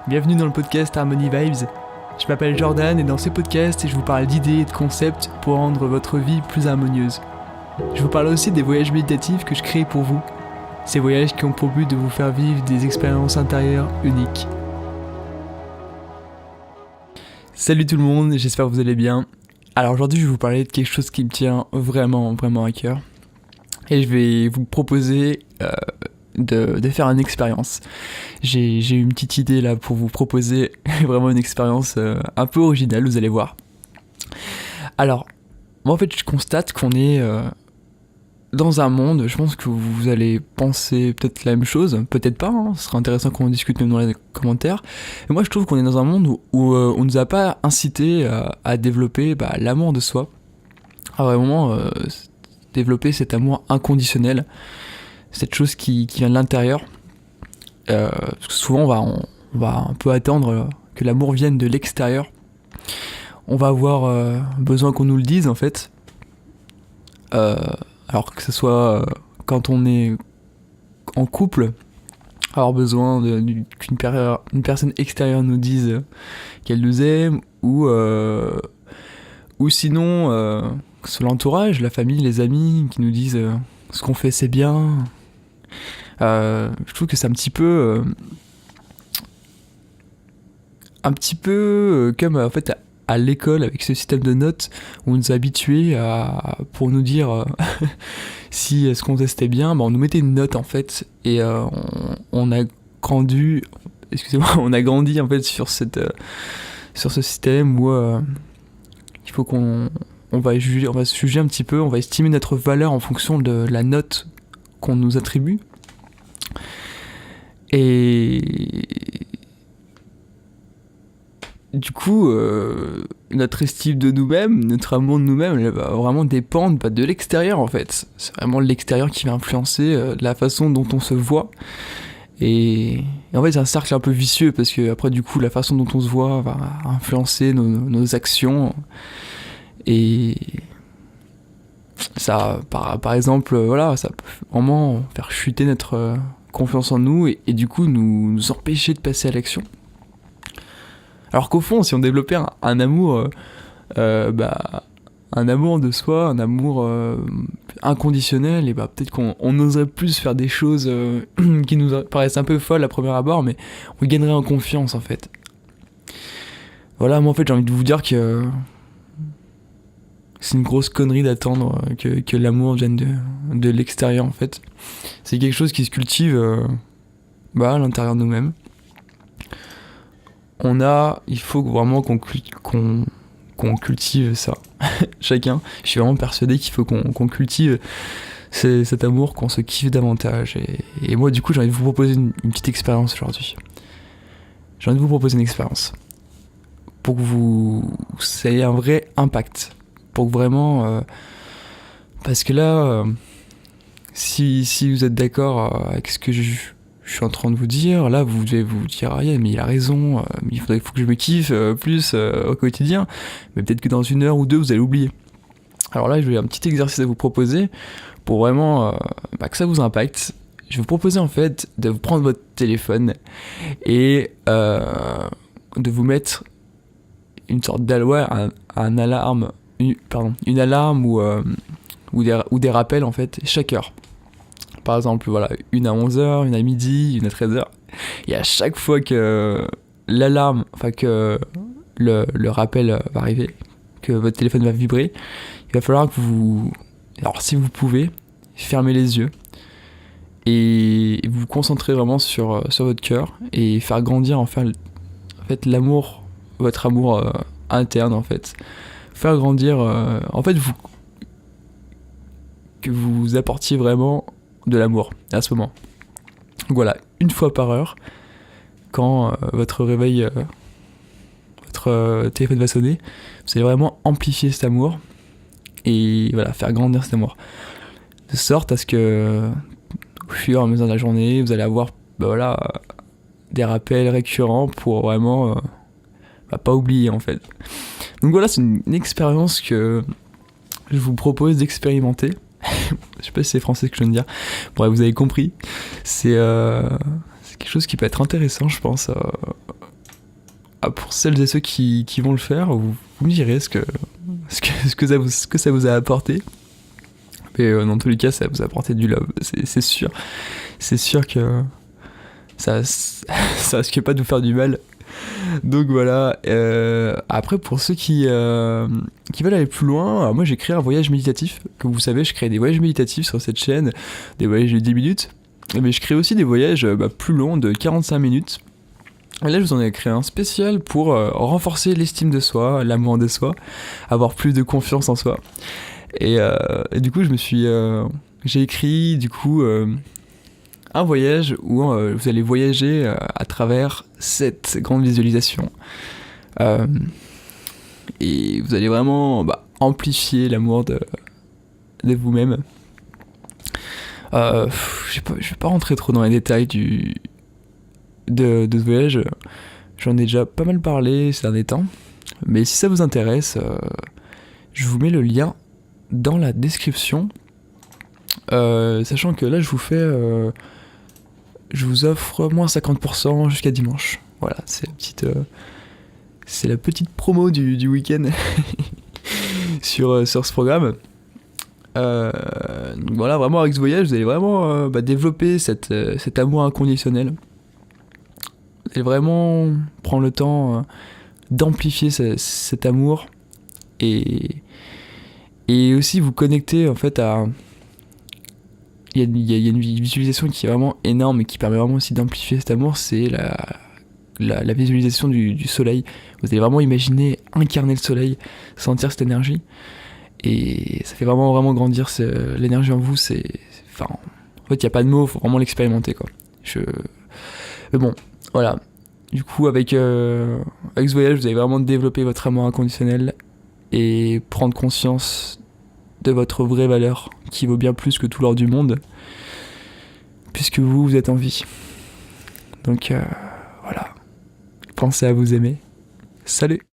Bienvenue dans le podcast Harmony Vibes. Je m'appelle Jordan et dans ce podcast, je vous parle d'idées et de concepts pour rendre votre vie plus harmonieuse. Je vous parle aussi des voyages méditatifs que je crée pour vous. Ces voyages qui ont pour but de vous faire vivre des expériences intérieures uniques. Salut tout le monde, j'espère que vous allez bien. Alors aujourd'hui, je vais vous parler de quelque chose qui me tient vraiment à cœur. Et je vais vous proposer de faire une expérience. J'ai eu une petite idée là pour vous proposer vraiment une expérience un peu originale, vous allez voir. Alors, moi en fait je constate qu'on est dans un monde, je pense que vous allez penser peut-être la même chose, peut-être pas, ce serait intéressant qu'on en discute même dans les commentaires. Et moi je trouve qu'on est dans un monde où on nous a pas incité à développer l'amour de soi, à vraiment développer cet amour inconditionnel, cette chose qui vient de l'intérieur. Parce que souvent on va un peu attendre que l'amour vienne de l'extérieur. On va avoir besoin qu'on nous le dise en fait. Alors que ce soit quand on est en couple, avoir besoin qu'une personne extérieure nous dise qu'elle nous aime, ou sinon sur l'entourage, la famille, les amis qui nous disent ce qu'on fait c'est bien. Je trouve que c'est un petit peu comme en fait à l'école avec ce système de notes où on nous a habitués pour nous dire si ce qu'on faisait c'était bien, on nous mettait une note en fait, et on a grandi en fait sur ce système où il faut on va se juger un petit peu, on va estimer notre valeur en fonction de la note qu'on nous attribue. Et du coup, notre estime de nous-mêmes, notre amour de nous-mêmes, elle va vraiment dépendre de l'extérieur en fait. C'est vraiment l'extérieur qui va influencer la façon dont on se voit. Et en fait, c'est un cercle un peu vicieux parce que après, du coup, la façon dont on se voit va influencer nos actions. Et ça, par exemple, ça peut vraiment faire chuter notre confiance en nous et du coup nous empêcher de passer à l'action. Alors qu'au fond, si on développait un amour, un amour de soi, un amour inconditionnel, et peut-être qu'on oserait plus faire des choses qui nous paraissent un peu folles à premier abord, mais on gagnerait en confiance en fait. Voilà, moi en fait j'ai envie de vous dire que c'est une grosse connerie d'attendre que l'amour vienne de l'extérieur en fait. C'est quelque chose qui se cultive à l'intérieur de nous-mêmes. Il faut vraiment qu'on cultive ça. Chacun, je suis vraiment persuadé qu'il faut qu'on cultive cet amour, qu'on se kiffe davantage. Et moi du coup j'ai envie de vous proposer une petite expérience aujourd'hui. J'ai envie de vous proposer une expérience pour que ça ait un vrai impact. Pour que vraiment parce que là si vous êtes d'accord avec ce que je suis en train de vous dire, là vous devez vous dire mais il a raison, mais il faut que je me kiffe plus au quotidien, mais peut-être que dans 1 heure ou 2 vous allez oublier. Alors là j'ai un petit exercice à vous proposer pour vraiment que ça vous impacte. Je vais vous proposer en fait de vous prendre votre téléphone et de vous mettre une sorte d'alarme, une alarme ou des rappels en fait chaque heure. Par exemple, une à 11h, une à midi, une à 13h. Et à chaque fois que l'alarme, que le rappel va arriver, que votre téléphone va vibrer, il va falloir que alors si vous pouvez, fermez les yeux et vous concentrez vraiment sur votre cœur et faire grandir en fait l'amour, votre amour interne en fait. Faire grandir, que vous apportiez vraiment de l'amour à ce moment. Donc voilà, 1 fois par heure, quand votre réveil, votre téléphone va sonner, vous allez vraiment amplifier cet amour et faire grandir cet amour. De sorte à ce que, au fur et à mesure de la journée, vous allez avoir des rappels récurrents pour vraiment pas oublier en fait. Donc voilà, c'est une expérience que je vous propose d'expérimenter. Je sais pas si c'est français ce que je viens de dire. Bref, vous avez compris. C'est quelque chose qui peut être intéressant, je pense, pour celles et ceux qui vont le faire, vous me direz ce que ça vous a apporté. Mais dans tous les cas, ça vous a apporté du love, c'est sûr. C'est sûr que ça risque pas de vous faire du mal. Donc voilà. Après, pour ceux qui veulent aller plus loin, alors moi j'ai créé un voyage méditatif. Comme vous savez, je crée des voyages méditatifs sur cette chaîne, des voyages de 10 minutes. Mais je crée aussi des voyages plus longs de 45 minutes. Et là, je vous en ai créé un spécial pour renforcer l'estime de soi, l'amour de soi, avoir plus de confiance en soi. Et du coup, j'ai écrit du coup un voyage où vous allez voyager à travers 7 grandes visualisations. Et vous allez vraiment amplifier l'amour de vous-même. Je vais pas rentrer trop dans les détails de ce voyage. J'en ai déjà pas mal parlé ces derniers temps. Mais si ça vous intéresse, je vous mets le lien dans la description. Sachant que là, je vous offre moins 50% jusqu'à dimanche. Voilà, c'est la petite promo du week-end sur ce programme. Donc voilà, vraiment avec ce voyage, vous allez vraiment développer cet amour inconditionnel. Vous allez vraiment prendre le temps d'amplifier cet amour et aussi vous connecter en fait à... Il y a une visualisation qui est vraiment énorme et qui permet vraiment aussi d'amplifier cet amour, c'est la visualisation du soleil. Vous allez vraiment imaginer incarner le soleil, sentir cette énergie. Et ça fait vraiment, vraiment grandir l'énergie en vous. En fait, il n'y a pas de mots, il faut vraiment l'expérimenter, quoi. Mais bon, voilà. Du coup, avec ce voyage, vous allez vraiment développer votre amour inconditionnel et prendre conscience de votre vraie valeur, qui vaut bien plus que tout l'or du monde, puisque vous êtes en vie. Donc, voilà. Pensez à vous aimer. Salut!